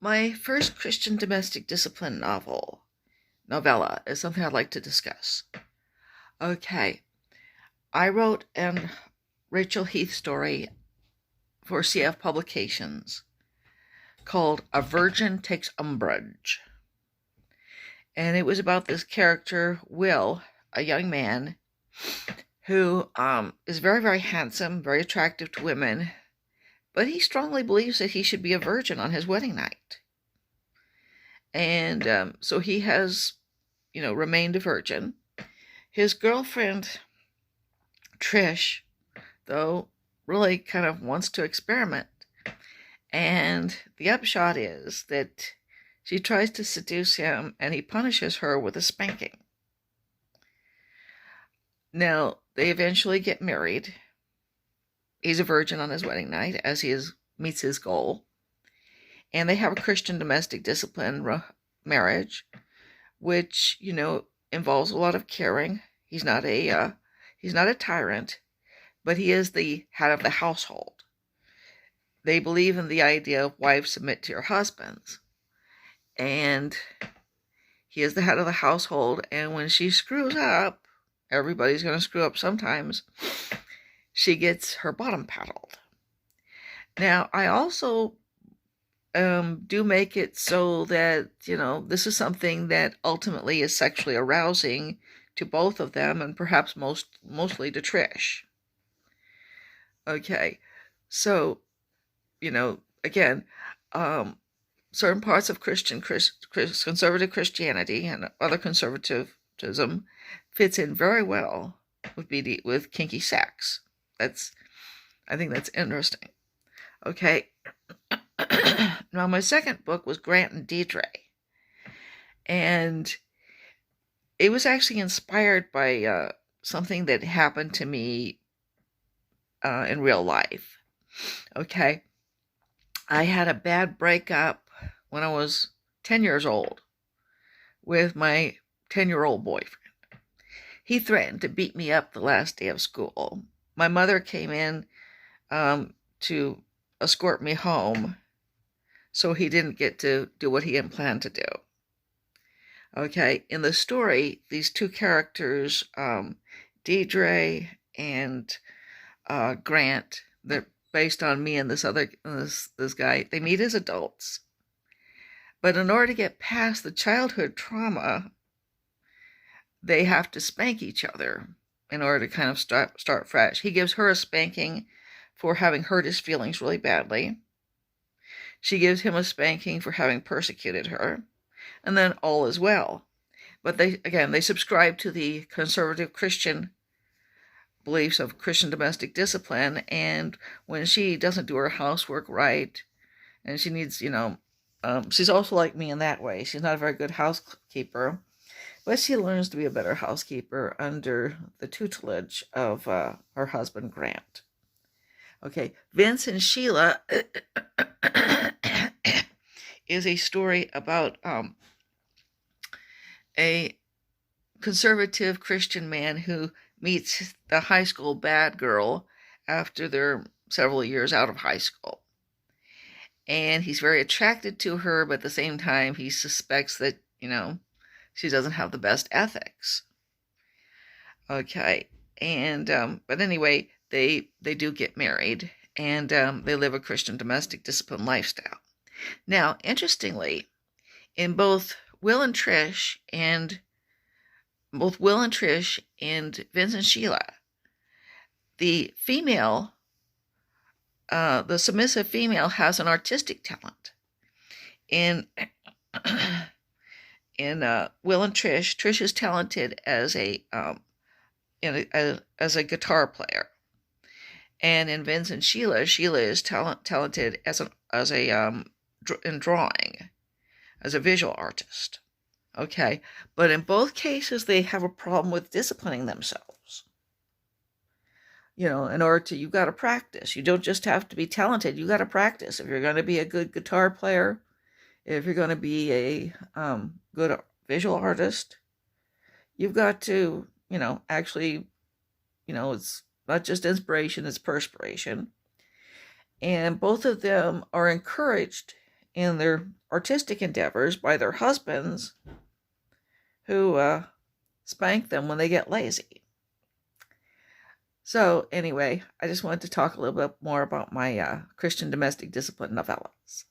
My first Christian domestic discipline novella, is something I'd like to discuss. Okay, I wrote an Rachel Heath story for CF Publications called A Virgin Takes Umbrage. And it was about this character, Will, a young man who is very, very handsome, very attractive to women, but he strongly believes that he should be a virgin on his wedding night. And so he has, remained a virgin. His girlfriend, Trish, though, really kind of wants to experiment. And the upshot is that she tries to seduce him, and he punishes her with a spanking. Now, they eventually get married. He's a virgin on his wedding night as he meets his goal. And they have a Christian domestic discipline marriage, which, involves a lot of caring. He's not a tyrant, but he is the head of the household. They believe in the idea of wives submit to your husbands. And he is the head of the household, and when she screws up, everybody's going to screw up sometimes, she gets her bottom paddled. Now, I also do make it so that, this is something that ultimately is sexually arousing to both of them, and perhaps mostly to Trish. Okay, so, again, certain parts of conservative Christianity and other conservatism fits in very well with kinky sex. I think that's interesting. Okay. Now, my second book was Grant and Deirdre, and it was actually inspired by something that happened to me in real life. Okay. I had a bad breakup when I was 10 years old with my 10-year-old boyfriend. He threatened to beat me up the last day of school. My mother came in to escort me home, so he didn't get to do what he had planned to do. Okay, in the story, these two characters, Deirdre and Grant, they're based on me and this guy. They meet as adults, but in order to get past the childhood trauma, they have to spank each other in order to kind of start fresh. He gives her a spanking for having hurt his feelings really badly. She gives him a spanking for having persecuted her, and then all is well. But they subscribe to the conservative Christian beliefs of Christian domestic discipline, and when she doesn't do her housework right, and she needs, she's also like me in that way. She's not a very good housekeeper, but she learns to be a better housekeeper under the tutelage of her husband, Grant. Okay, Vince and Sheila is a story about a conservative Christian man who meets the high school bad girl after they're several years out of high school. And he's very attracted to her, but at the same time, he suspects that, she doesn't have the best ethics. Okay, and, but anyway, they do get married, and they live a Christian domestic discipline lifestyle. Now, interestingly, in both Will and Trish and Vince and Sheila, the female, the submissive female, has an artistic talent. In Will and Trish is talented as a guitar player, and in Vince and Sheila is talented in drawing, as a visual artist. Okay, but in both cases, they have a problem with disciplining themselves. In order to, you've got to practice. You don't just have to be talented, you got to practice. If you're going to be a good guitar player, if you're going to be a good visual artist, you've got to, actually, it's not just inspiration, it's perspiration. And both of them are encouraged in their artistic endeavors by their husbands who spank them when they get lazy. So anyway, I just wanted to talk a little bit more about my Christian domestic discipline novellas.